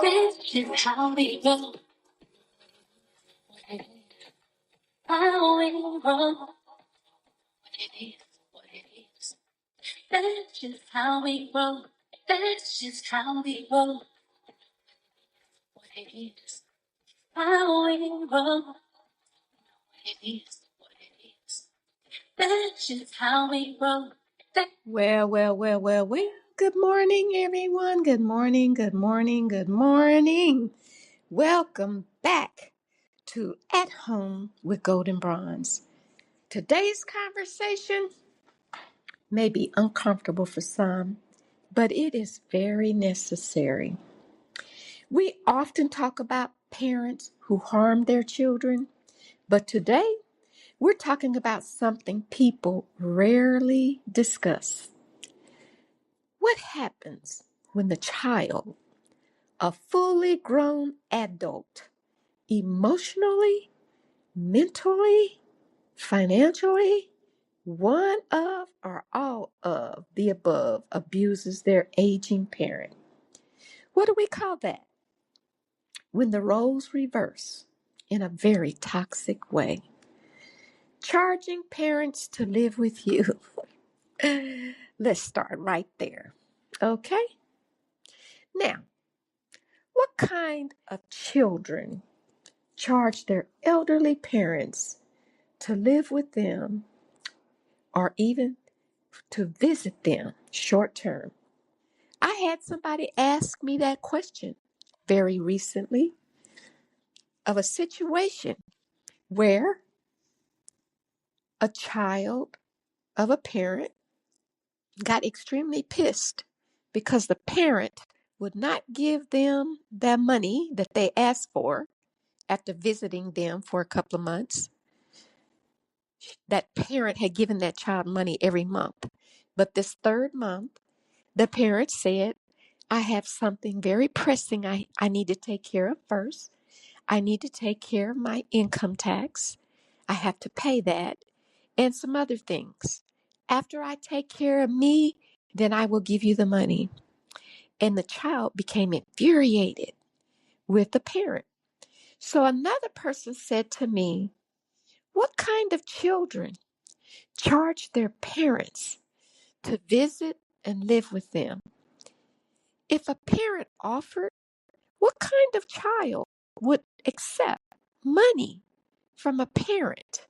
This is how we roll. How we roll. What it is, what it is. That's just how we roll. That's just how we roll. What it is. How we roll. What it is, what it is. That's just how we roll. Well. Good morning, everyone. Good morning, good morning, good morning. Welcome back to At Home with Golden Bronze. Today's conversation may be uncomfortable for some, but it is very necessary. We often talk about parents who harm their children, but today we're talking about something people rarely discuss. What happens when the child, a fully grown adult, emotionally, mentally, financially, one of or all of the above abuses their aging parent? What do we call that? When the roles reverse in a very toxic way. Charging parents to live with you. Let's start right there. Okay? Now, what kind of children charge their elderly parents to live with them or even to visit them short term? I had somebody ask me that question very recently of a situation where a child of a parent got extremely pissed because the parent would not give them the money that they asked for after visiting them for a couple of months. That parent had given that child money every month. But this third month, the parent said, I have something very pressing I need to take care of first. I need to take care of my income tax. I have to pay that and some other things. After I take care of me, then I will give you the money. And the child became infuriated with the parent. So another person said to me, what kind of children charge their parents to visit and live with them? If a parent offered, what kind of child would accept money from a parent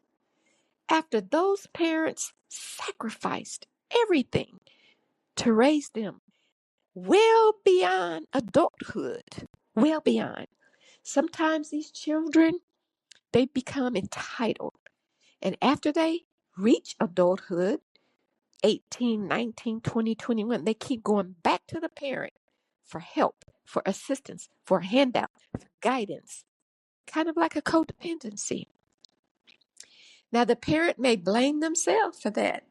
after those parents sacrificed everything to raise them well beyond adulthood? Well beyond. Sometimes these children, they become entitled. And after they reach adulthood, 18, 19, 20, 21, they keep going back to the parent for help, for assistance, for a handout, for guidance, kind of like a codependency. Now, the parent may blame themselves for that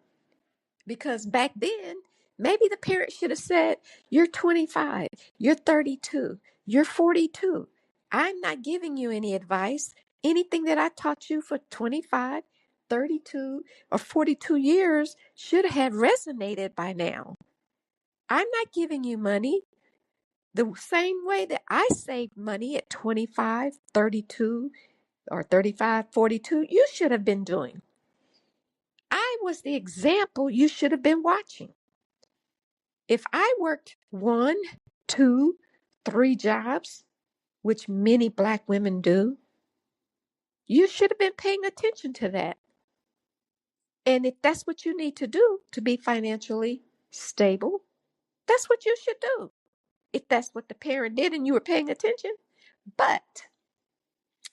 because back then, maybe the parent should have said, you're 25, you're 32, you're 42. I'm not giving you any advice. Anything that I taught you for 25, 32, or 42 years should have resonated by now. I'm not giving you money the same way that I saved money at 25, 32, or 35, 42. You should have been doing. I was the example you should have been watching. If I worked 1, 2, 3 jobs, which many Black women do, you should have been paying attention to that. And if that's what you need to do to be financially stable, that's what you should do. If that's what the parent did and you were paying attention. But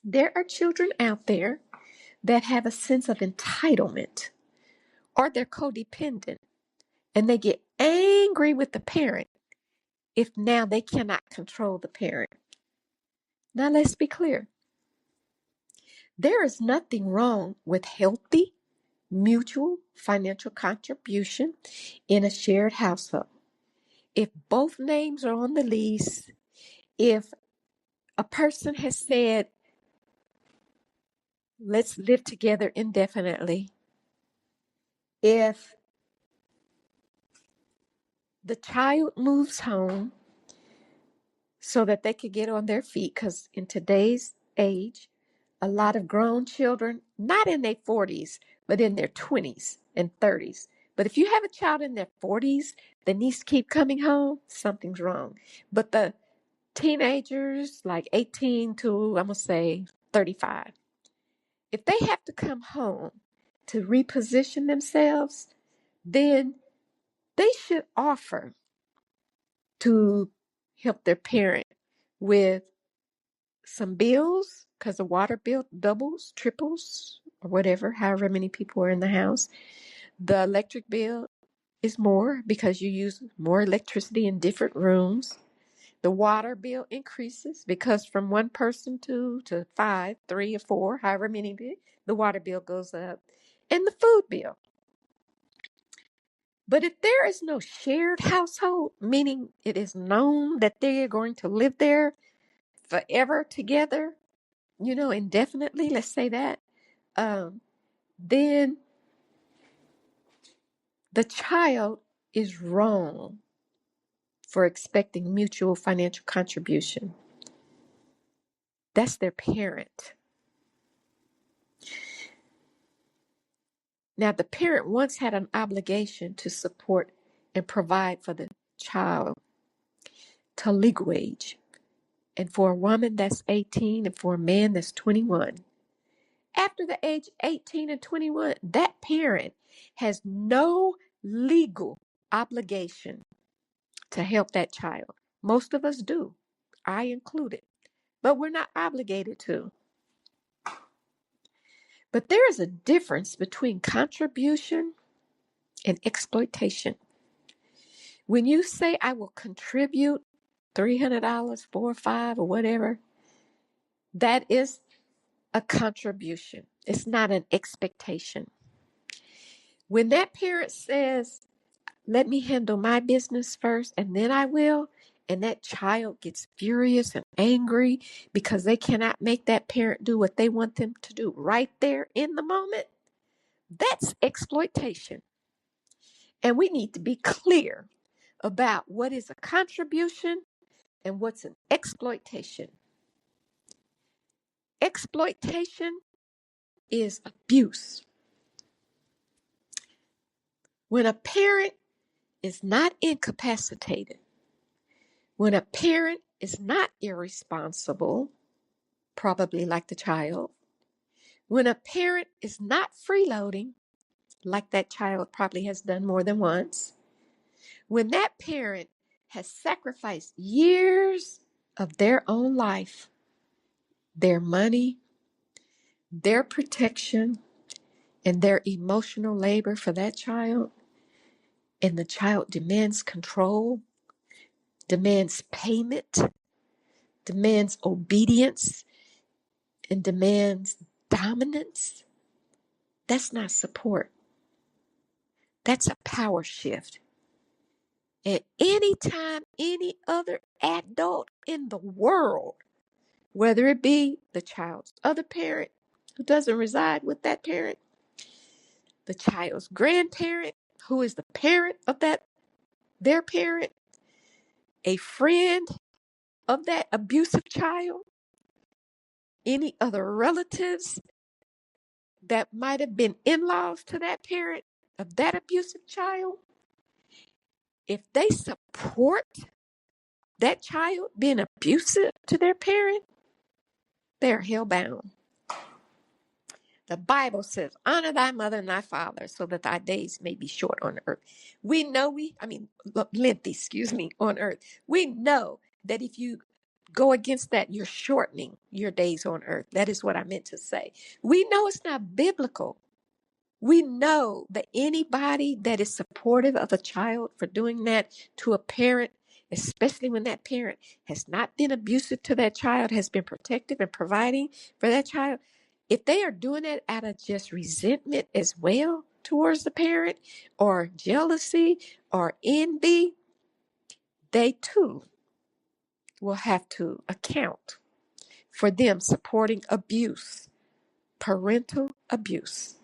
there are children out there that have a sense of entitlement or they're codependent and they get angry with the parent if now they cannot control the parent. Now let's be clear. There is nothing wrong with healthy mutual financial contribution in a shared household. If both names are on the lease, if a person has said, let's live together indefinitely, if the child moves home so that they could get on their feet. Because in today's age, a lot of grown children, not in their 40s, but in their 20s and 30s. But if you have a child in their 40s that needs to keep coming home, something's wrong. But the teenagers, like 18 to, I'm going to say 35, if they have to come home to reposition themselves, then they should offer to help their parent with some bills, because the water bill doubles, triples, or whatever, however many people are in the house. The electric bill is more because you use more electricity in different rooms. The water bill increases because from one person to five, three, or four, however many, the water bill goes up. And the food bill. But if there is no shared household, meaning it is known that they are going to live there forever together, indefinitely, let's say that, then the child is wrong for expecting mutual financial contribution. That's their parent. Now, the parent once had an obligation to support and provide for the child to legal age. And for a woman, that's 18, and for a man, that's 21. After the age 18 and 21, that parent has no legal obligation to help that child. Most of us do, I included, but we're not obligated to. But there is a difference between contribution and exploitation. When you say, I will contribute $300, 4 or 5 or whatever, that is a contribution. It's not an expectation. When that parent says, let me handle my business first and then I will, and that child gets furious and angry because they cannot make that parent do what they want them to do right there in the moment, that's exploitation. And we need to be clear about what is a contribution and what's an exploitation. Exploitation is abuse. When a parent is not incapacitated, when a parent is not irresponsible, probably like the child, when a parent is not freeloading, like that child probably has done more than once, when that parent has sacrificed years of their own life, their money, their protection, and their emotional labor for that child, and the child demands control, demands payment, demands obedience, and demands dominance, that's not support. That's a power shift. And anytime any other adult in the world, whether it be the child's other parent who doesn't reside with that parent, the child's grandparent who is the parent of their parent, a friend of that abusive child, any other relatives that might have been in-laws to that parent of that abusive child, if they support that child being abusive to their parent, they're hellbound. The Bible says, honor thy mother and thy father so that thy days may be short on earth. Lengthy, on earth. We know that if you go against that, you're shortening your days on earth. That is what I meant to say. We know it's not biblical. We know that anybody that is supportive of a child for doing that to a parent, especially when that parent has not been abusive to that child, has been protective and providing for that child, if they are doing it out of just resentment as well towards the parent, or jealousy or envy, they too will have to account for them supporting abuse, parental abuse.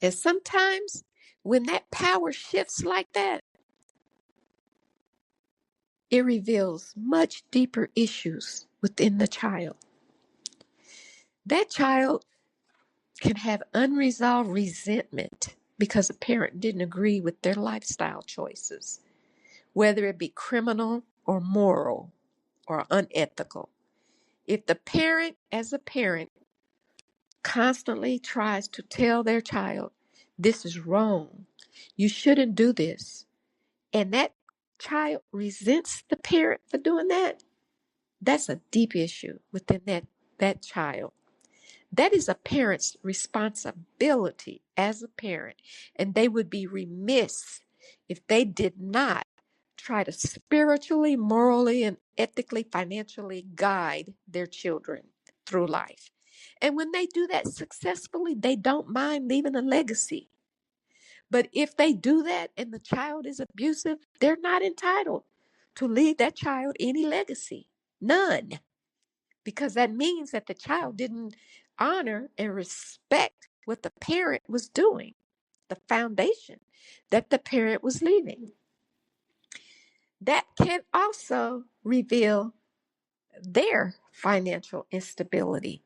And sometimes when that power shifts like that, It reveals much deeper issues within the child. That child can have unresolved resentment because a parent didn't agree with their lifestyle choices, whether it be criminal or moral or unethical. If the parent, as a parent, constantly tries to tell their child, this is wrong, you shouldn't do this, and that child resents the parent for doing that, that's a deep issue within that child. That is a parent's responsibility as a parent, and they would be remiss if they did not try to spiritually, morally, and ethically, financially guide their children through life. And when they do that successfully, they don't mind leaving a legacy. But if they do that and the child is abusive, they're not entitled to leave that child any legacy. None. Because that means that the child didn't honor and respect what the parent was doing, the foundation that the parent was leaving. That can also reveal their financial instability.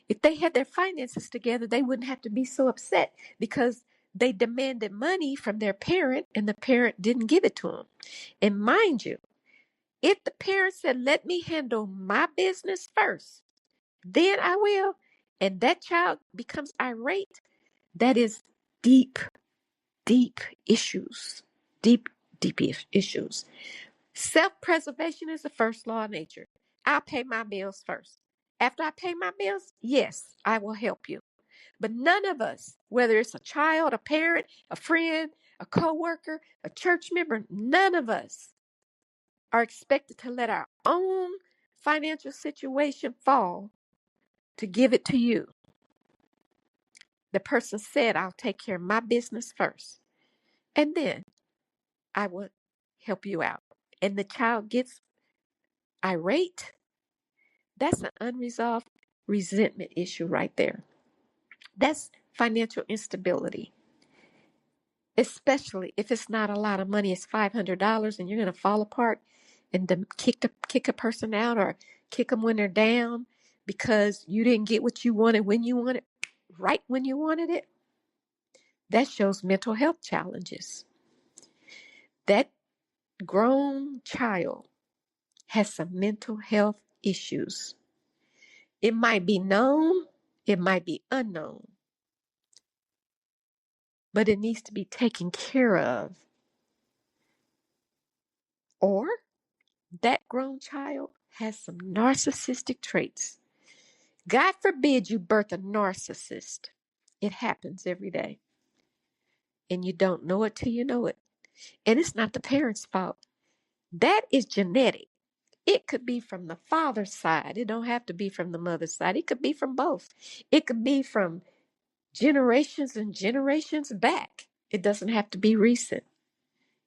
If they had their finances together, they wouldn't have to be so upset because they demanded money from their parent and the parent didn't give it to them. And mind you, if the parent said, let me handle my business first, then I will, and that child becomes irate, that is deep, deep issues. Deep, deep issues. Self-preservation is the first law of nature. I'll pay my bills first. After I pay my bills, yes, I will help you. But none of us, whether it's a child, a parent, a friend, a co-worker, a church member, none of us are expected to let our own financial situation fall to give it to you. The person said, I'll take care of my business first, and then I will help you out. And the child gets irate. That's an unresolved resentment issue right there. That's financial instability, especially if it's not a lot of money. It's $500 and you're going to fall apart and kick a person out or kick them when they're down because you didn't get what you wanted when you wanted, right when you wanted it. That shows mental health challenges. That grown child has some mental health issues. It might be known, it might be unknown, but it needs to be taken care of. Or that grown child has some narcissistic traits. God forbid you birth a narcissist. It happens every day. And you don't know it till you know it. And it's not the parent's fault. That is genetic. It could be from the father's side. It don't have to be from the mother's side. It could be from both. It could be from generations and generations back. It doesn't have to be recent,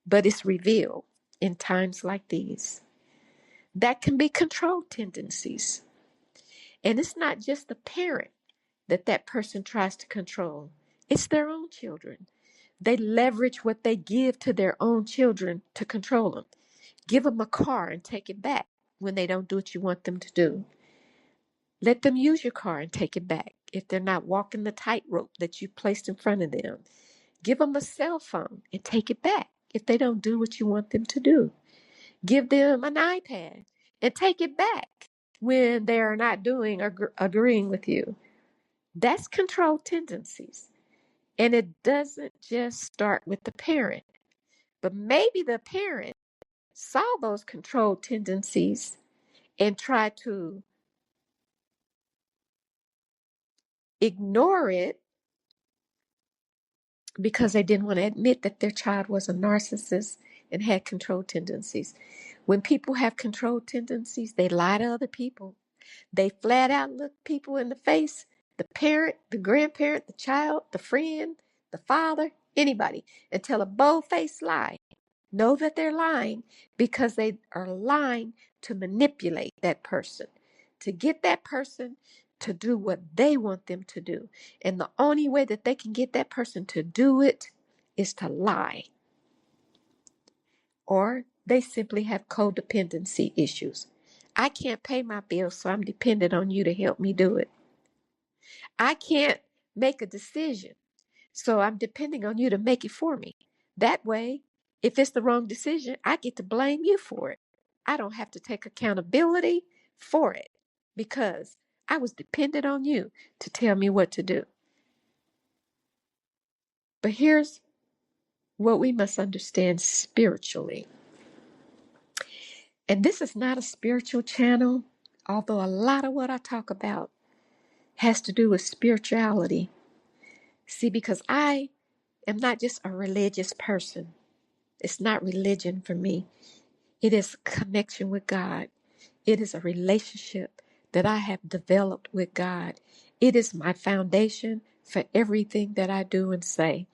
but it's revealed in times like these. That can be control tendencies. And it's not just the parent that person tries to control. It's their own children. They leverage what they give to their own children to control them. Give them a car and take it back when they don't do what you want them to do. Let them use your car and take it back if they're not walking the tightrope that you placed in front of them. Give them a cell phone and take it back if they don't do what you want them to do. Give them an iPad and take it back when they are not doing or agreeing with you. That's control tendencies. And it doesn't just start with the parent, but maybe the parent saw those control tendencies and tried to ignore it because they didn't want to admit that their child was a narcissist and had control tendencies. When people have control tendencies, they lie to other people. They flat out look people in the face, the parent, the grandparent, the child, the friend, the father, anybody, and tell a bold-faced lie. Know that they're lying because they are lying to manipulate that person, to get that person to do what they want them to do. And the only way that they can get that person to do it is to lie. Or They simply have codependency issues. I can't pay my bills, so I'm dependent on you to help me do it. I can't make a decision, so I'm depending on you to make it for me. That way, if it's the wrong decision, I get to blame you for it. I don't have to take accountability for it because I was dependent on you to tell me what to do. But here's what we must understand spiritually. And this is not a spiritual channel, although a lot of what I talk about has to do with spirituality. See, because I am not just a religious person. It's not religion for me. It is connection with God. It is a relationship that I have developed with God. It is my foundation for everything that I do and say.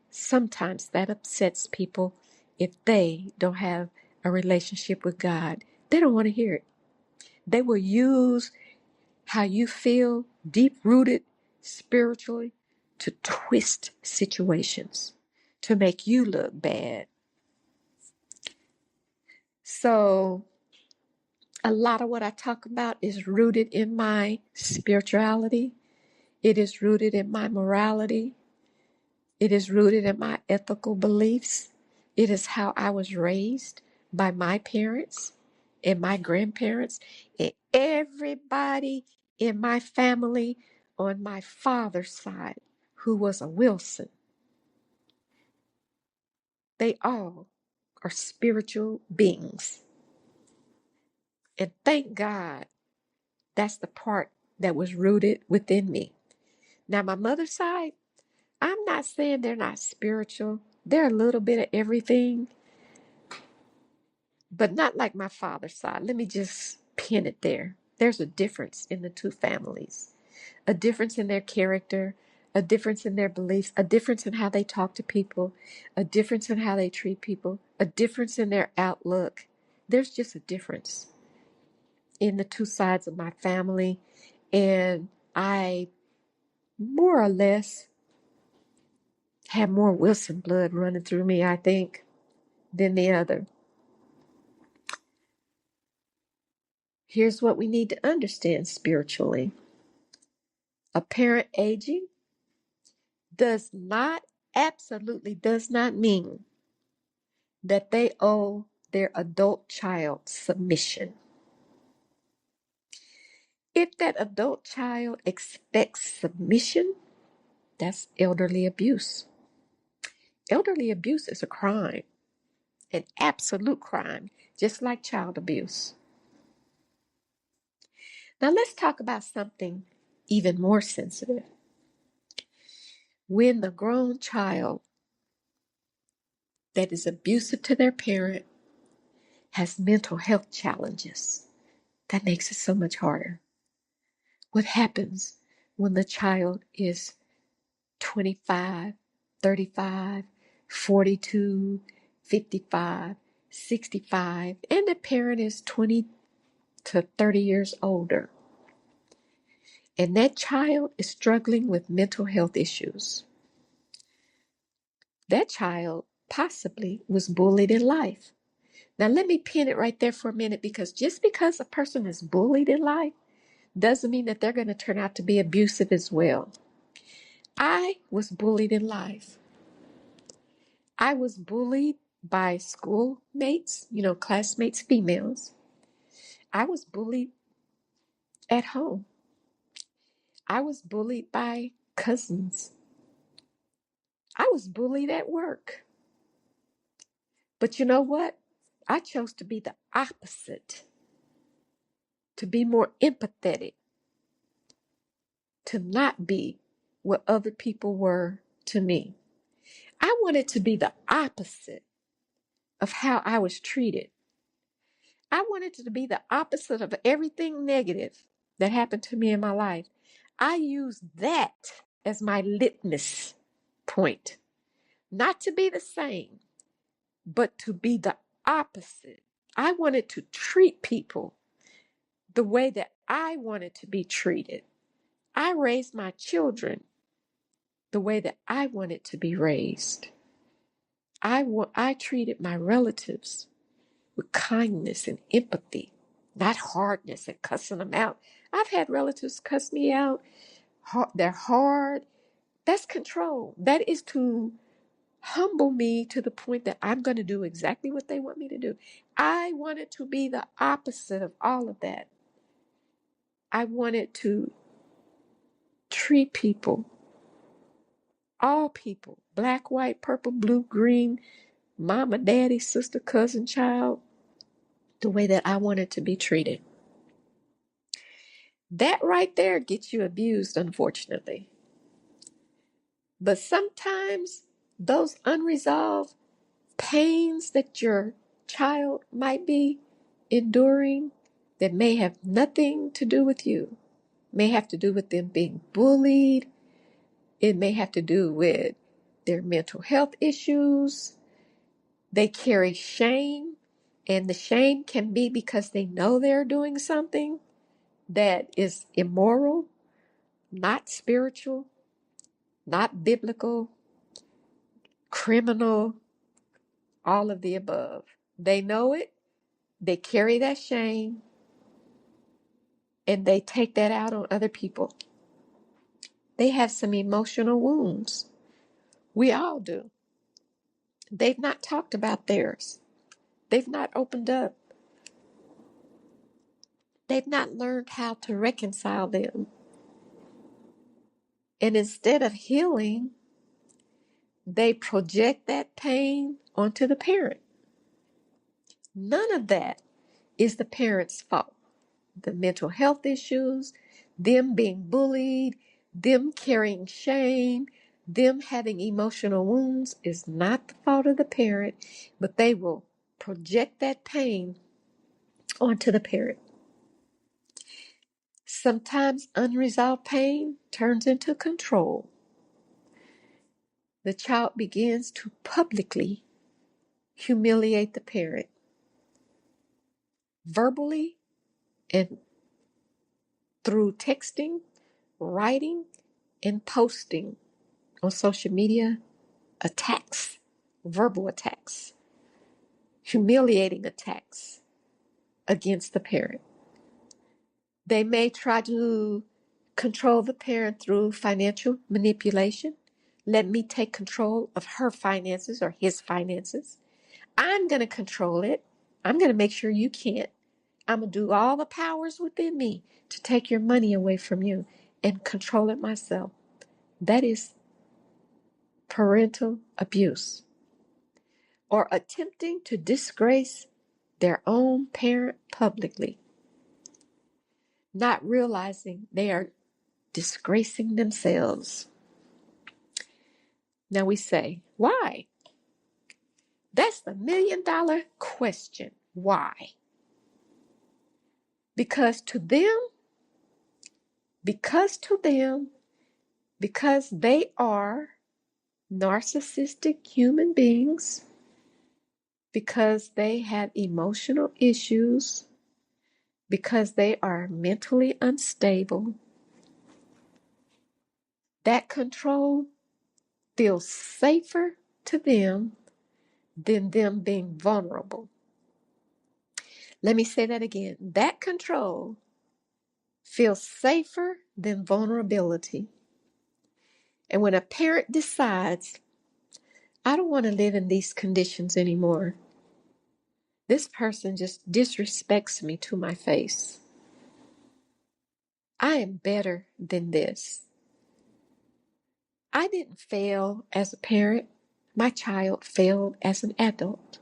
Sometimes that upsets people if they don't have a relationship with God. They don't want to hear it. They will use how you feel deep rooted spiritually to twist situations, to make you look bad. So a lot of what I talk about is rooted in my spirituality. It is rooted in my morality. It is rooted in my ethical beliefs. It is how I was raised by my parents and my grandparents and everybody in my family on my father's side who was a Wilson. They all are spiritual beings. And thank God that's the part that was rooted within me. Now, my mother's side, I'm not saying they're not spiritual. They're a little bit of everything, but not like my father's side. Let me just pin it there. There's a difference in the two families, a difference in their character, a difference in their beliefs, a difference in how they talk to people, a difference in how they treat people, a difference in their outlook. There's just a difference in the two sides of my family. And I more or less have more Wilson blood running through me, I think, than the other. Here's what we need to understand spiritually. A parent aging absolutely does not mean that they owe their adult child submission. If that adult child expects submission, that's elderly abuse. Elderly abuse is a crime, an absolute crime, just like child abuse. Now let's talk about something even more sensitive. When the grown child that is abusive to their parent has mental health challenges, that makes it so much harder. What happens when the child is 25, 35, 42, 55, 65, and the parent is 20 to 30 years older, and that child is struggling with mental health issues? That child possibly was bullied in life. Now, let me pin it right there for a minute, because just because a person is bullied in life doesn't mean that they're going to turn out to be abusive as well. I was bullied in life. I was bullied by schoolmates, classmates, females. I was bullied at home. I was bullied by cousins. I was bullied at work. But you know what? I chose to be the opposite, to be more empathetic, to not be what other people were to me. I wanted to be the opposite of how I was treated. I wanted to be the opposite of everything negative that happened to me in my life. I used that as my litmus point, not to be the same, but to be the opposite. I wanted to treat people the way that I wanted to be treated. I raised my children the way that I wanted to be raised. I treated my relatives with kindness and empathy, not hardness and cussing them out. I've had relatives cuss me out. They're hard. That's control. That is to humble me to the point that I'm going to do exactly what they want me to do. I wanted to be the opposite of all of that. I wanted to treat people, all people, black, white, purple, blue, green, mama, daddy, sister, cousin, child, the way that I wanted to be treated. That right there gets you abused, unfortunately. But sometimes those unresolved pains that your child might be enduring that may have nothing to do with you, may have to do with them being bullied. It may have to do with their mental health issues. They carry shame, and the shame can be because they know they're doing something that is immoral, not spiritual, not biblical, criminal, all of the above. They know it, they carry that shame, and they take that out on other people. They have some emotional wounds. We all do. They've not talked about theirs. They've not opened up. They've not learned how to reconcile them. And instead of healing, they project that pain onto the parent. None of that is the parent's fault. The mental health issues, them being bullied, them carrying shame, them having emotional wounds is not the fault of the parent, but they will project that pain onto the parent. Sometimes unresolved pain turns into control. The child begins to publicly humiliate the parent, verbally and through texting, writing, and posting on social media, attacks, verbal attacks, humiliating attacks against the parent. They may try to control the parent through financial manipulation. Let me take control of her finances or his finances. I'm going to control it. I'm going to make sure you can't. I'm going to do all the powers within me to take your money away from you and control it myself. That is parental abuse. Or attempting to disgrace their own parent publicly, not realizing they are disgracing themselves. Now we say, why? That's the $1,000,000 question. Why? Because to them, because they are narcissistic human beings, because they have emotional issues, because they are mentally unstable, that control feels safer to them than them being vulnerable. Let me say that again. That control feels safer than vulnerability. And when a parent decides, I don't want to live in these conditions anymore, this person just disrespects me to my face. I am better than this. I didn't fail as a parent. My child failed as an adult.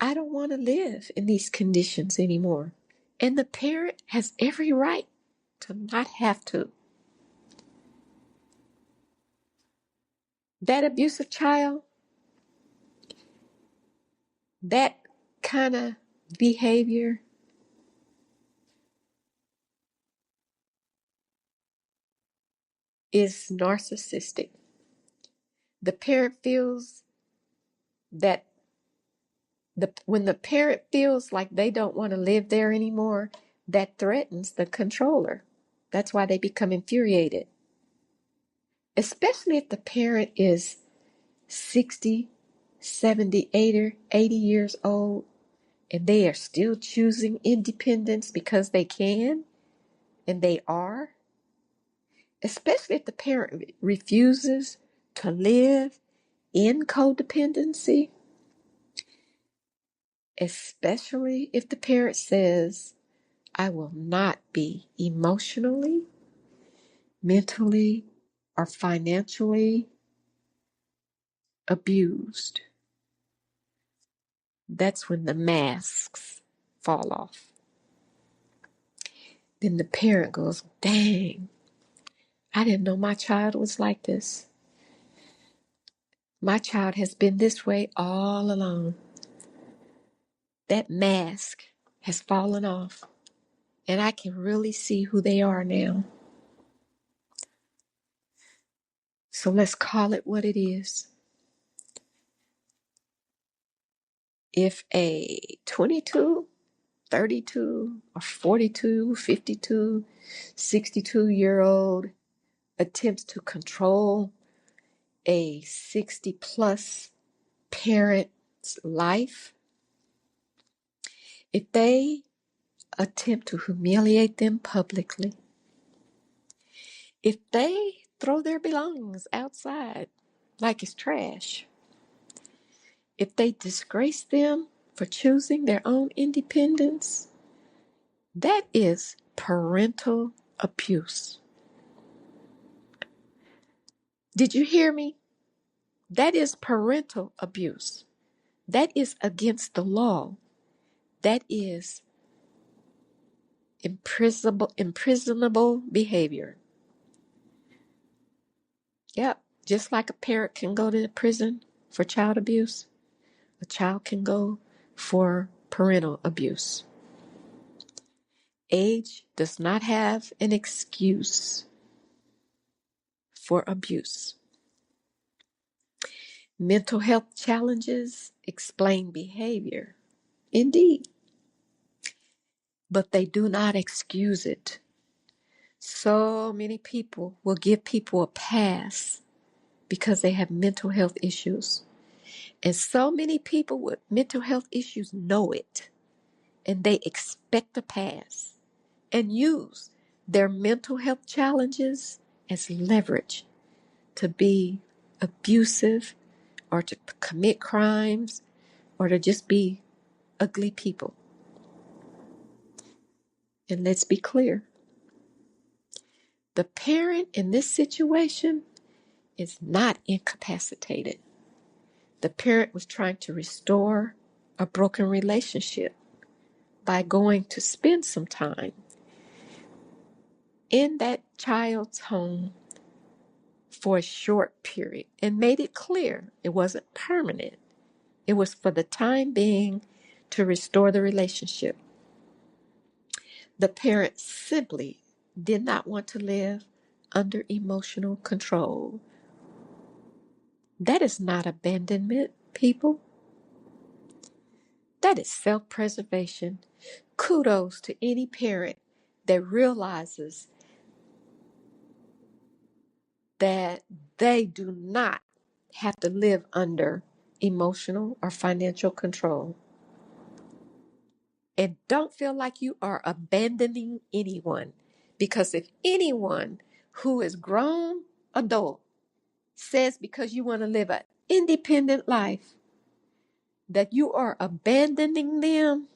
I don't want to live in these conditions anymore. And the parent has every right to not have to. That abusive child, that kind of behavior is narcissistic. The parent feels that when the parent feels like they don't want to live there anymore, that threatens the controller. That's why they become infuriated. Especially if the parent is 60, 78 or 80 years old, and they are still choosing independence because they can and they are, especially if the parent refuses to live in codependency, especially if the parent says, I will not be emotionally, mentally, or financially abused. That's when the masks fall off. Then the parent goes, dang, I didn't know my child was like this. My child has been this way all along. That mask has fallen off, and I can really see who they are now. So let's call it what it is. If a 22, 32, or 42, 52, 62-year-old attempts to control a 60 plus parent's life, if they attempt to humiliate them publicly, if they throw their belongings outside like it's trash, if they disgrace them for choosing their own independence, that is parental abuse. Did you hear me? That is parental abuse. That is against the law. That is imprisonable behavior. Yep, just like a parent can go to prison for child abuse, a child can go for parental abuse. Age does not have an excuse for abuse. Mental health challenges explain behavior, indeed, but they do not excuse it. So many people will give people a pass because they have mental health issues. And so many people with mental health issues know it, and they expect a pass and use their mental health challenges as leverage to be abusive or to commit crimes or to just be ugly people. And let's be clear. The parent in this situation is not incapacitated. The parent was trying to restore a broken relationship by going to spend some time in that child's home for a short period and made it clear it wasn't permanent. It was for the time being to restore the relationship. The parent simply did not want to live under emotional control. That is not abandonment, people. That is self-preservation. Kudos to any parent that realizes that they do not have to live under emotional or financial control. And don't feel like you are abandoning anyone, because if anyone who is grown adult says because you want to live an independent life that you are abandoning them,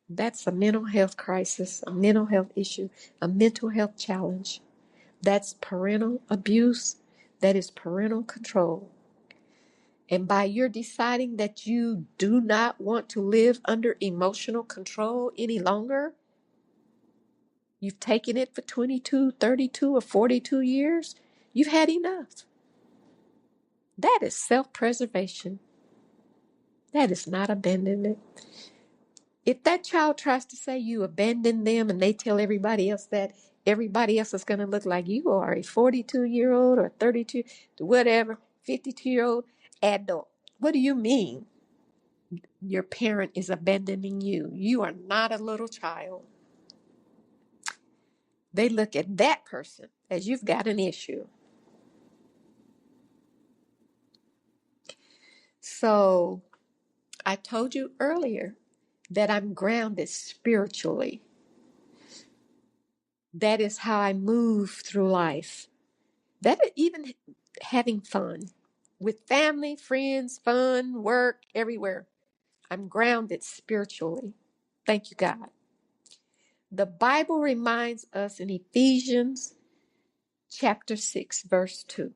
that's a mental health crisis, a mental health issue, a mental health challenge. That's parental abuse. That is parental control. And by your deciding that you do not want to live under emotional control any longer, you've taken it for 22, 32, or 42 years, you've had enough. That is self-preservation. That is not abandonment. If that child tries to say you abandoned them and they tell everybody else that, everybody else is going to look like you are a 42-year-old or 32, whatever, 52-year-old adult. What do you mean your parent is abandoning you? You are not a little child. They look at that person as you've got an issue. So I told you earlier that I'm grounded spiritually. That is how I move through life. That even having fun with family, friends, fun, work, everywhere. I'm grounded spiritually. Thank you, God. The Bible reminds us in Ephesians chapter 6, verse 2.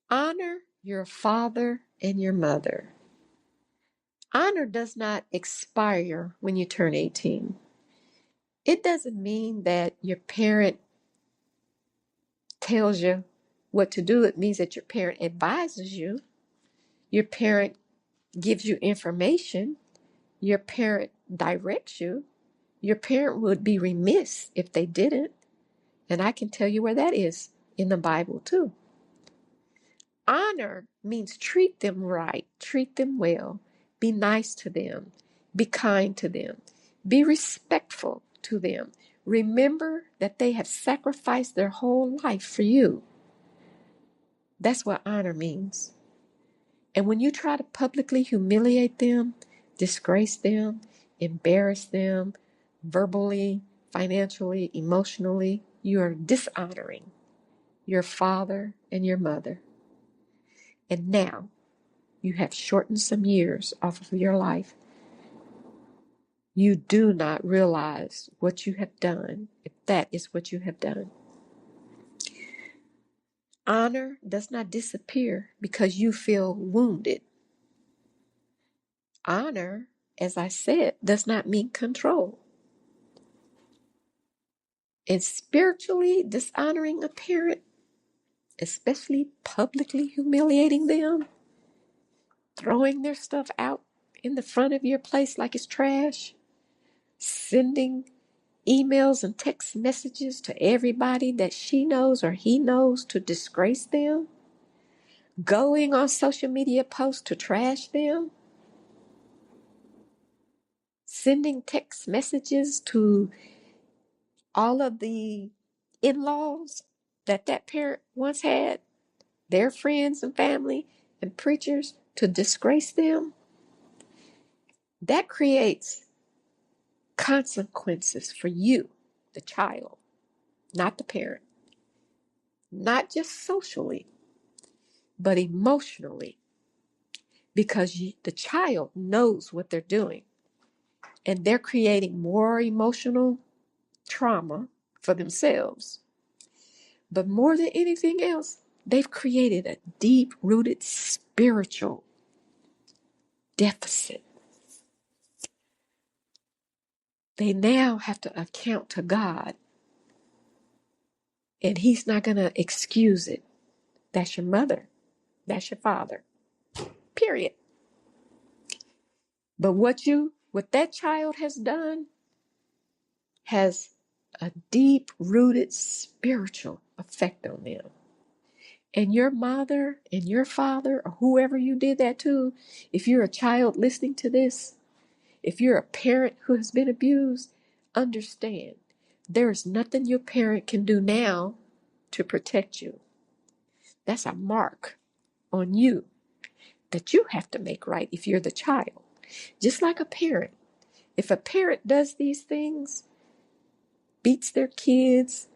Honor your father and your mother. Honor does not expire when you turn 18. It doesn't mean that your parent tells you what to do. It means that your parent advises you. Your parent gives you information. Your parent directs you. Your parent would be remiss if they didn't. And I can tell you where that is in the Bible too. Honor means treat them right, treat them well, be nice to them, be kind to them, be respectful to them. Remember that they have sacrificed their whole life for you. That's what honor means. And when you try to publicly humiliate them, disgrace them, embarrass them, verbally, financially, emotionally, you are dishonoring your father and your mother. And now you have shortened some years off of your life. You do not realize what you have done if that is what you have done. Honor does not disappear because you feel wounded. Honor, as I said, does not mean control. And spiritually dishonoring a parent, especially publicly humiliating them, throwing their stuff out in the front of your place like it's trash, sending emails and text messages to everybody that she knows or he knows to disgrace them, going on social media posts to trash them, sending text messages to all of the in-laws that parent once had, their friends and family and preachers to disgrace them. That creates consequences for you, the child, not the parent. Not just socially, but emotionally, because the child knows what they're doing and they're creating more emotional trauma for themselves. But more than anything else, they've created a deep-rooted spiritual deficit. They now have to account to God, and He's not going to excuse it. That's your mother. That's your father. Period. But what that child has done has a deep-rooted spiritual effect on them. And your mother and your father, or whoever you did that to, if you're a child listening to this, if you're a parent who has been abused, understand there is nothing your parent can do now to protect you. That's a mark on you that you have to make right if you're the child. Just like a parent. If a parent does these things, beats their kids,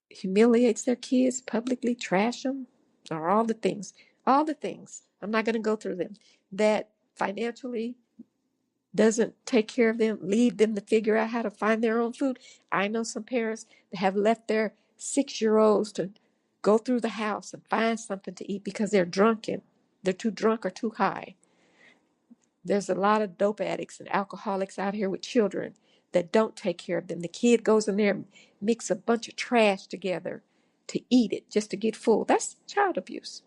humiliates their kids, publicly trash them, or all the things, I'm not going to go through them, that financially doesn't take care of them, leave them to figure out how to find their own food. I know some parents that have left their 6-year-olds to go through the house and find something to eat because they're drunken. They're too drunk or too high. There's a lot of dope addicts and alcoholics out here with children that don't take care of them. The kid goes in there and mix a bunch of trash together to eat it just to get full. That's child abuse.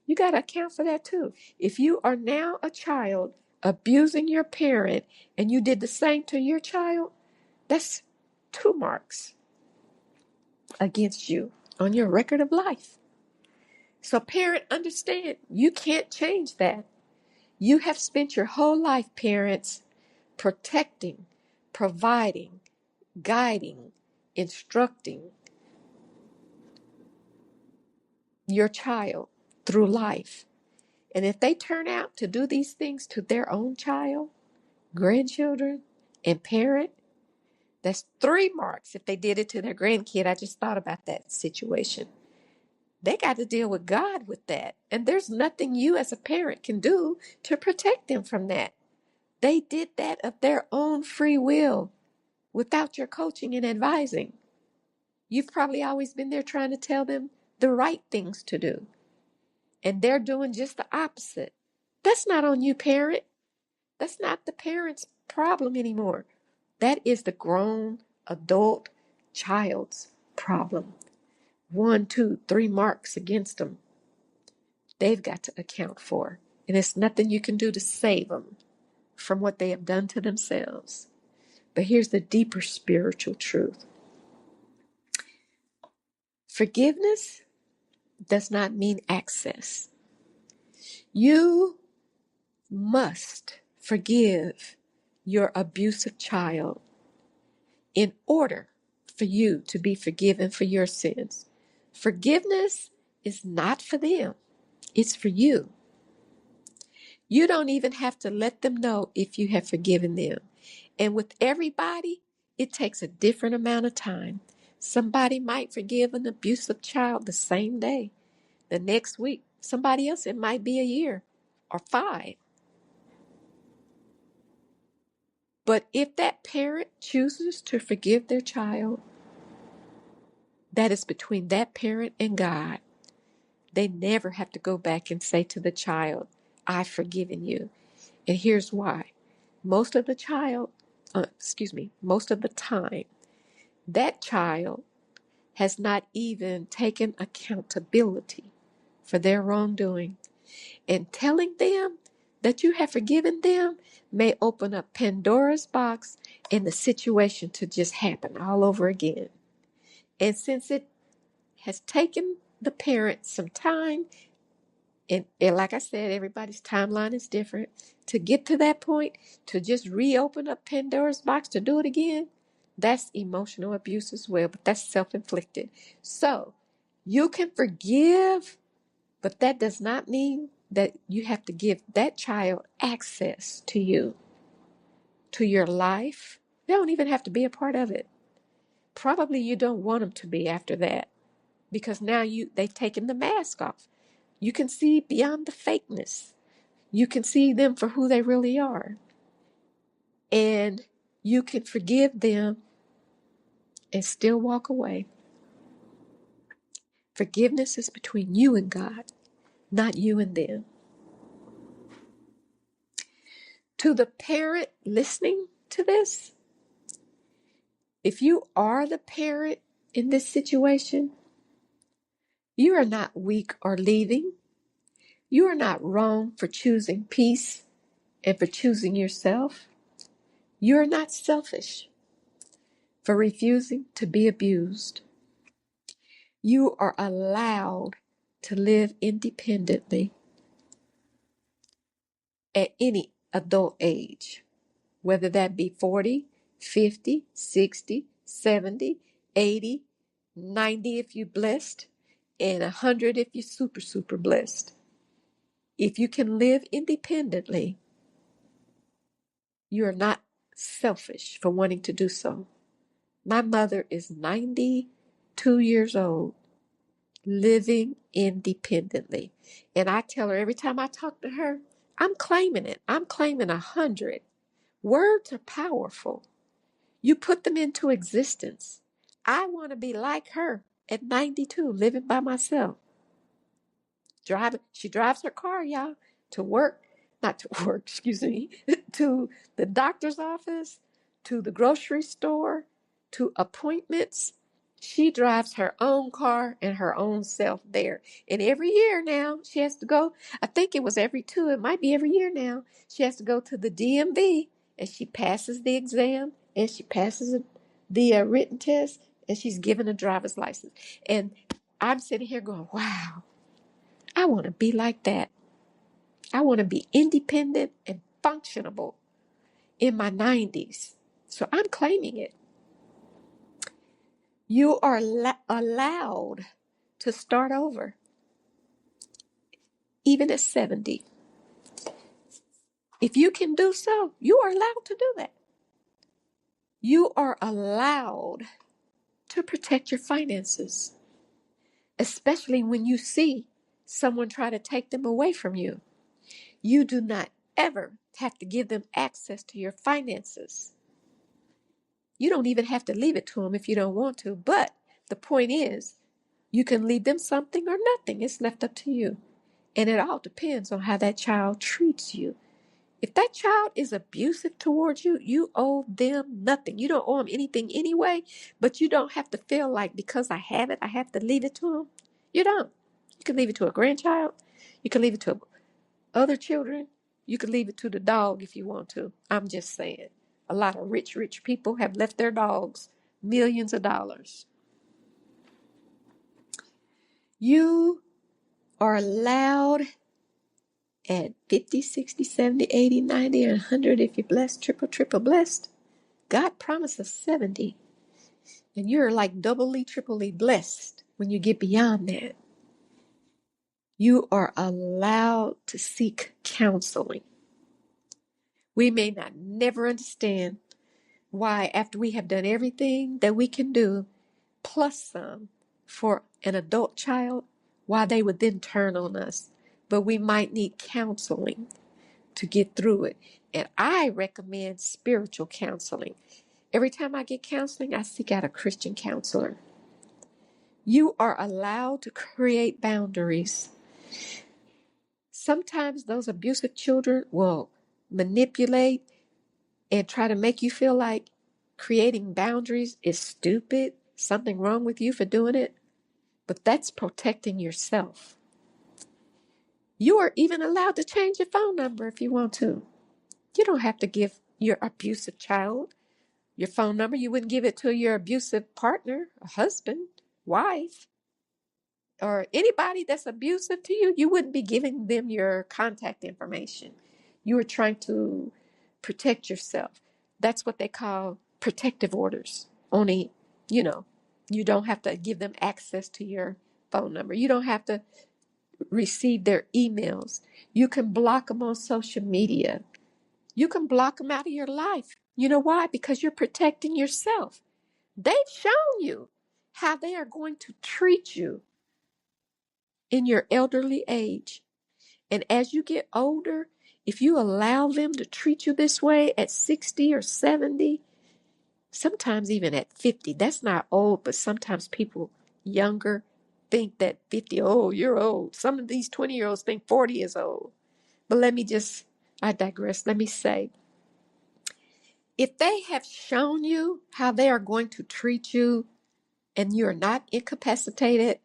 You got to account for that too. If you are now a child abusing your parent and you did the same to your child, that's 2 marks against you on your record of life. So parent, understand, you can't change that. You have spent your whole life, parents, protecting, providing, guiding, instructing your child through life. And if they turn out to do these things to their own child, grandchildren, and parent, that's 3 marks. If they did it to their grandkid, I just thought about that situation. They got to deal with God with that. And there's nothing you as a parent can do to protect them from that. They did that of their own free will without your coaching and advising. You've probably always been there trying to tell them the right things to do. And they're doing just the opposite. That's not on you, parent. That's not the parent's problem anymore. That is the grown adult child's problem. 1, 2, 3 marks against them. They've got to account for. And it's nothing you can do to save them from what they have done to themselves. But here's the deeper spiritual truth. Forgiveness does not mean access. You must forgive your abusive child in order for you to be forgiven for your sins. Forgiveness is not for them. It's for you. You don't even have to let them know if you have forgiven them. And with everybody, it takes a different amount of time. Somebody might forgive an abusive child the same day. The next week, somebody else, it might be a year or 5. But if that parent chooses to forgive their child, that is between that parent and God. They never have to go back and say to the child, I've forgiven you. And here's why. Most of the time, that child has not even taken accountability for their wrongdoing. And telling them that you have forgiven them may open up Pandora's box and the situation to just happen all over again. And since it has taken the parent some time, and like I said, everybody's timeline is different, to get to that point, to just reopen up Pandora's box to do it again, that's emotional abuse as well, but that's self-inflicted. So you can forgive, but that does not mean that you have to give that child access to you, to your life. They don't even have to be a part of it. Probably you don't want them to be after that, because now they've taken the mask off. You can see beyond the fakeness. You can see them for who they really are. And you can forgive them and still walk away. Forgiveness is between you and God, not you and them. To the parent listening to this, if you are the parent in this situation, you are not weak or leaving. You are not wrong for choosing peace and for choosing yourself. You are not selfish for refusing to be abused. You are allowed to live independently at any adult age, whether that be 40, 50, 60, 70, 80, 90 if you're blessed, and 100 if you're super, super blessed. If you can live independently, you are not selfish for wanting to do so. My mother is 92 years old, living independently. And I tell her every time I talk to her, I'm claiming it. I'm claiming 100. Words are powerful. You put them into existence. I want to be like her at 92, living by myself. She drives her car, y'all, to work, not to work, excuse me, to the doctor's office, to the grocery store, to appointments. She drives her own car and her own self there. And every year now, she has to go, I think it was every 2, it might be every year now, she has to go to the DMV, and she passes the exam, and she passes the written test, and she's given a driver's license. And I'm sitting here going, wow, I want to be like that. I want to be independent and functionable in my 90s. So I'm claiming it. You are allowed to start over. even at 70. If you can do so, you are allowed to do that. You are allowed to protect your finances, especially when you see someone try to take them away from you. You do not ever have to give them access to your finances. You don't even have to leave it to them if you don't want to. But the point is, you can leave them something or nothing. It's left up to you. And it all depends on how that child treats you. If that child is abusive towards you, you owe them nothing. You don't owe them anything anyway, but you don't have to feel like because I have it, I have to leave it to them. You don't. You can leave it to a grandchild. You can leave it to other children. You can leave it to the dog if you want to. I'm just saying. A lot of rich people have left their dogs millions of dollars. You are allowed at 50, 60, 70, 80, 90, and 100 if you're blessed, triple blessed. God promises 70. And you're like doubly, triply blessed when you get beyond that. You are allowed to seek counseling. We may not never understand why, after we have done everything that we can do, plus some, for an adult child, why they would then turn on us. But we might need counseling to get through it. And I recommend spiritual counseling. Every time I get counseling, I seek out a Christian counselor. You are allowed to create boundaries. Sometimes those abusive children will manipulate and try to make you feel like creating boundaries is stupid, something wrong with you for doing it. But that's protecting yourself. You are even allowed to change your phone number if you want to. You don't have to give your abusive child your phone number. You wouldn't give it to your abusive partner, a husband, wife, or anybody that's abusive to you. You wouldn't be giving them your contact information. You are trying to protect yourself. That's what they call protective orders. Only, you don't have to give them access to your phone number. You don't have to receive their emails. You can block them on social media. You can block them out of your life. You know why? Because you're protecting yourself. They've shown you how they are going to treat you in your elderly age. And as you get older, if you allow them to treat you this way at 60 or 70, sometimes even at 50, that's not old, but sometimes people younger think that 50, oh, you're old. Some of these 20-year-olds think 40 is old. But I digress. Let me say, if they have shown you how they are going to treat you and you're not incapacitated,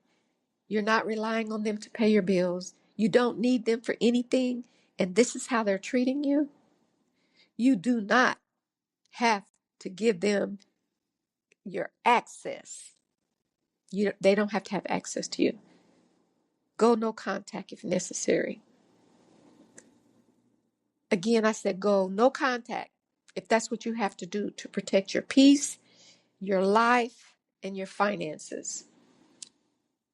you're not relying on them to pay your bills, you don't need them for anything, and this is how they're treating you, you do not have to give them your access. They don't have to have access to you. Go no contact if necessary. Again, I said go no contact if that's what you have to do to protect your peace, your life, and your finances.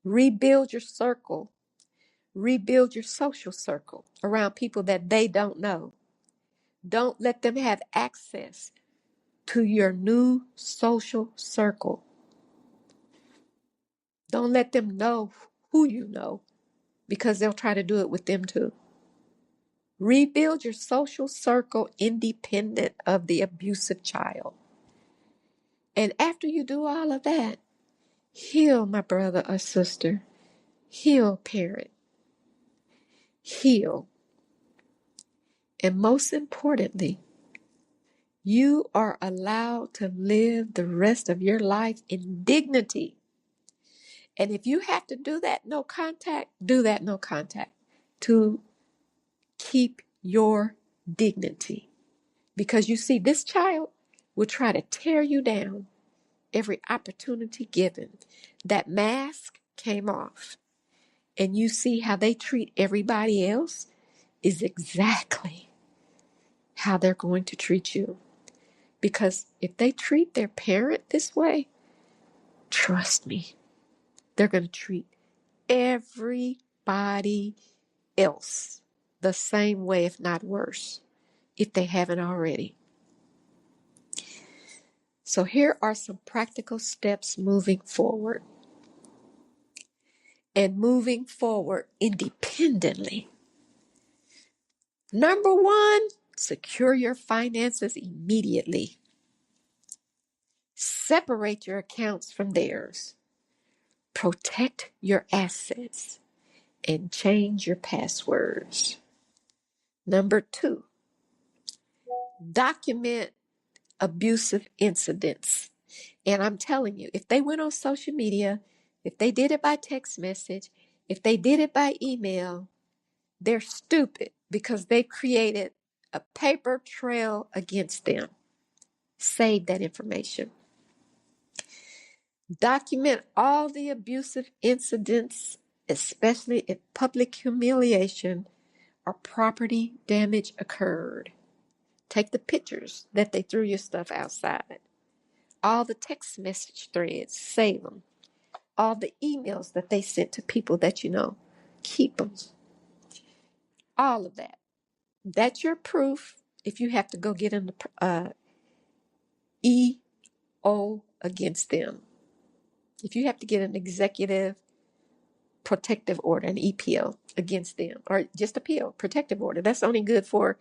Rebuild your circle. Rebuild your social circle around people that they don't know. Don't let them have access to your new social circle. Don't let them know who you know, because they'll try to do it with them too. Rebuild your social circle independent of the abusive child. And after you do all of that, heal, my brother or sister. Heal, parent. Heal. And most importantly, you are allowed to live the rest of your life in dignity. And if you have to do that no contact, do that no contact to keep your dignity. Because you see, this child will try to tear you down every opportunity given. That mask came off. And you see how they treat everybody else is exactly how they're going to treat you. Because if they treat their parent this way, trust me, they're going to treat everybody else the same way, if not worse, if they haven't already. So here are some practical steps moving forward, and moving forward independently. Number one, secure your finances immediately. Separate your accounts from theirs. Protect your assets and change your passwords. Number two, document abusive incidents. And I'm telling you, if they went on social media, if they did it by text message, if they did it by email, they're stupid because they created a paper trail against them. Save that information. Document all the abusive incidents, especially if public humiliation or property damage occurred. Take the pictures that they threw your stuff outside. All the text message threads, save them. All the emails that they sent to people that you know, keep them. All of that. That's your proof if you have to go get an EO against them. If you have to get an executive protective order, an EPO against them, or just appeal, protective order. That's only good for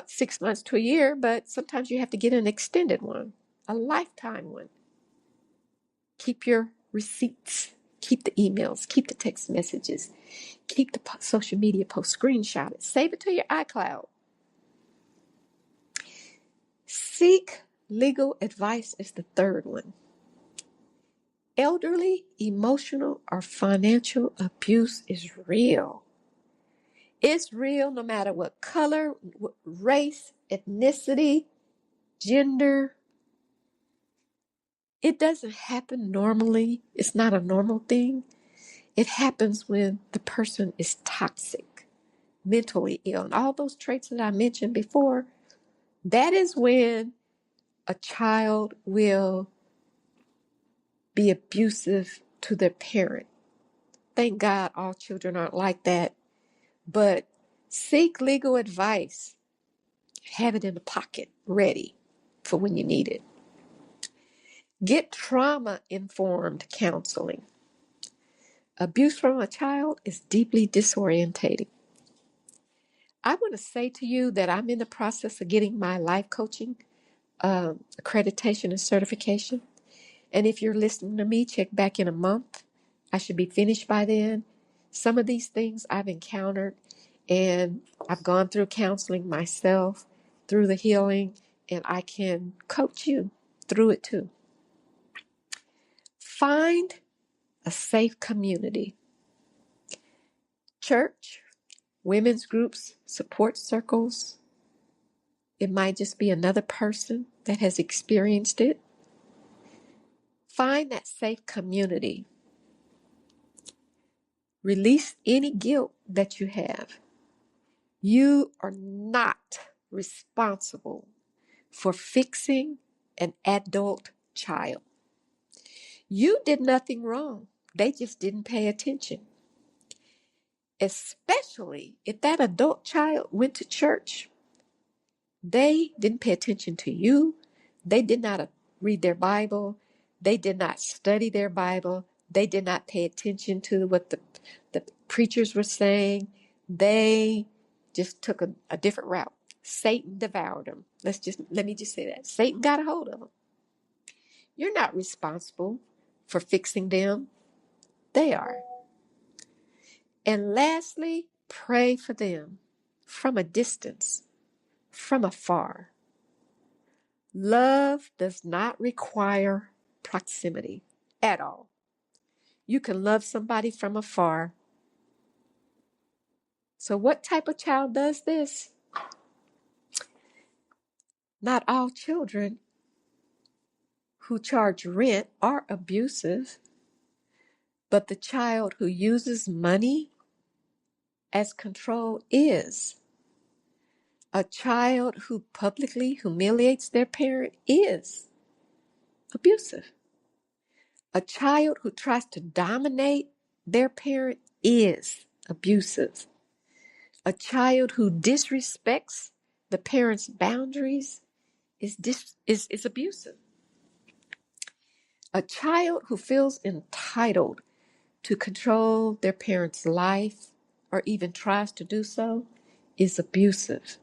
6 months to a year, but sometimes you have to get an extended one, a lifetime one. Keep your receipts, keep the emails, keep the text messages, keep the social media posts, screenshot it, save it to your iCloud. Seek legal advice is the third one. Elderly, emotional, or financial abuse is real. It's real no matter what color, race, ethnicity, gender. It doesn't happen normally. It's not a normal thing. It happens when the person is toxic, mentally ill, and all those traits that I mentioned before. That is when a child will be abusive to their parent. Thank God all children aren't like that, but seek legal advice. Have it in the pocket, ready for when you need it. Get trauma-informed counseling. Abuse from a child is deeply disorientating. I want to say to you that I'm in the process of getting my life coaching accreditation and certification. And if you're listening to me, check back in a month. I should be finished by then. Some of these things I've encountered, and I've gone through counseling myself, through the healing, and I can coach you through it too. Find a safe community. Church, women's groups, support circles. It might just be another person that has experienced it. Find that safe community. Release any guilt that you have. You are not responsible for fixing an adult child. You did nothing wrong. They just didn't pay attention. Especially if that adult child went to church. They didn't pay attention to you. They did not read their Bible. They did not study their Bible. They did not pay attention to what the preachers were saying. They just took a different route. Satan devoured them. Let me just say that. Satan got a hold of them. You're not responsible for fixing them. They are. And lastly, pray for them from a distance, from afar. Love does not require proximity at all. You can love somebody from afar. So what type of child does this? Not all children who charge rent are abusive, but the child who uses money as control is. A child who publicly humiliates their parent is abusive. A child who tries to dominate their parent is abusive. A child who disrespects the parent's boundaries is abusive. A child who feels entitled to control their parent's life or even tries to do so is abusive.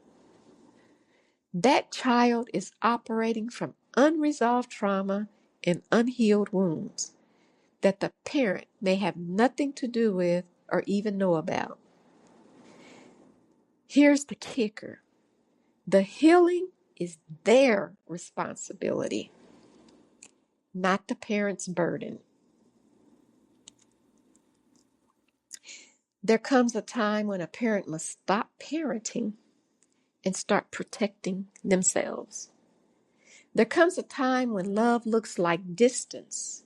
That child is operating from unresolved trauma and unhealed wounds that the parent may have nothing to do with or even know about. Here's the kicker. The healing is their responsibility, not the parent's burden. There comes a time when a parent must stop parenting and start protecting themselves. There comes a time when love looks like distance.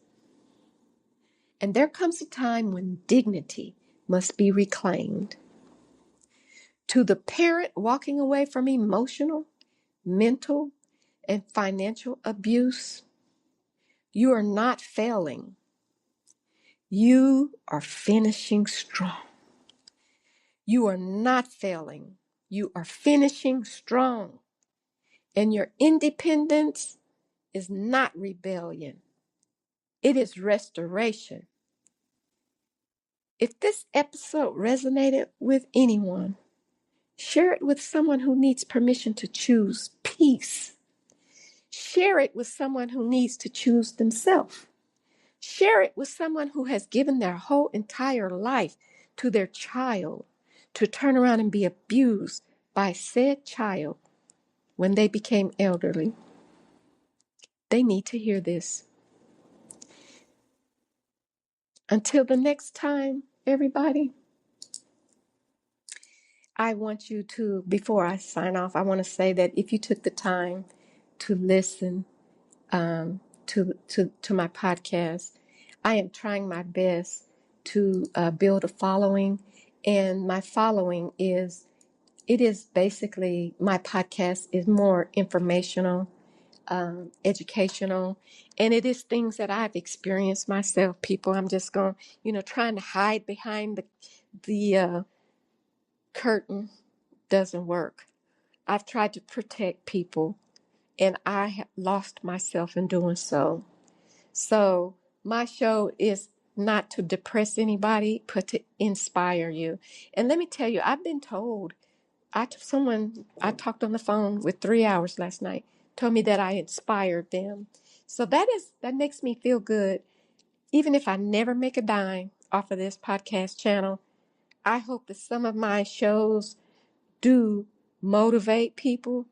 And there comes a time when dignity must be reclaimed. To the parent walking away from emotional, mental, and financial abuse, you are not failing. You are finishing strong. You are not failing. You are finishing strong. And your independence is not rebellion. It is restoration. If this episode resonated with anyone, share it with someone who needs permission to choose peace. Share it with someone who needs to choose themselves. Share it with someone who has given their whole entire life to their child to turn around and be abused by said child when they became elderly. They need to hear this. Until the next time, everybody, I want you to, before I sign off, I want to say that if you took the time to listen to my podcast, I am trying my best to build a following, and my following it is basically, my podcast is more informational, educational, and it is things that I've experienced myself. People, I'm just going, trying to hide behind the curtain doesn't work. I've tried to protect people, and I have lost myself in doing so. So my show is not to depress anybody, but to inspire you. And let me tell you, I've been told, I talked on the phone with 3 hours last night, told me that I inspired them. So that makes me feel good. Even if I never make a dime off of this podcast channel, I hope that some of my shows do motivate people,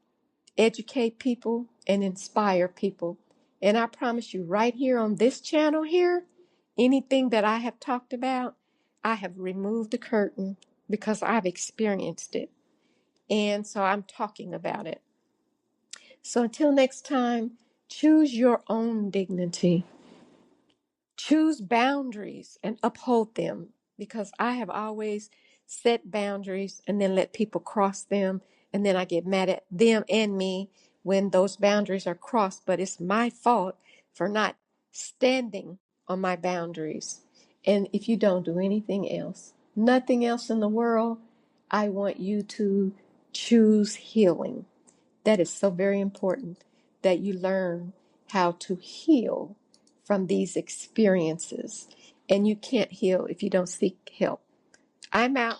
educate people, and inspire people. And I promise you, right here on this channel here, anything that I have talked about, I have removed the curtain because I've experienced it. And so I'm talking about it. So until next time, choose your own dignity. Choose boundaries and uphold them, because I have always set boundaries and then let people cross them, and then I get mad at them and me when those boundaries are crossed, but it's my fault for not standing on my boundaries. And if you don't do anything else, nothing else in the world, I want you to choose healing. That is so very important, that you learn how to heal from these experiences. And you can't heal if you don't seek help. I'm out.